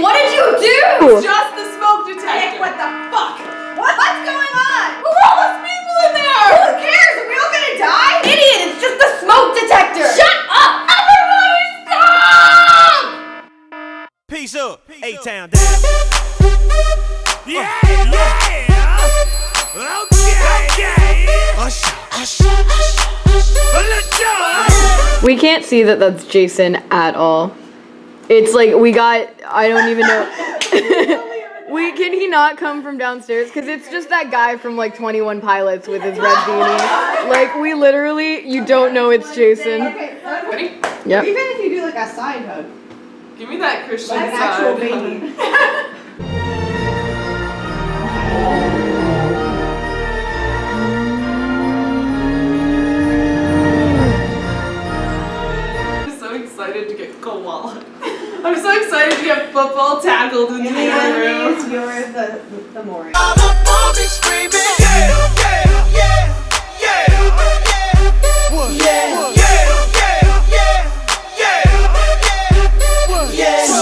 What did you do? It's just the smoke detector. What the fuck? What's going on? Who are all those people in there? Who cares? Are we all gonna die? Idiot, it's just the smoke detector. Shut up! Everybody stop! Peace up. A-Town down. Yeah. Okay. We can't see that that's Jason at all. It's like we got, I don't even know. Can he not come from downstairs? Because it's just that guy from like 21 Pilots with his red beanie. Like we literally, you don't know it's Jason. Okay, Ready? Yep. even if you do like a side hug. Give me that Christian Like an side. actual baby. I'm so excited to get koala. I'm so excited to get football tackled in the room. You're the Maury. I'm a screaming.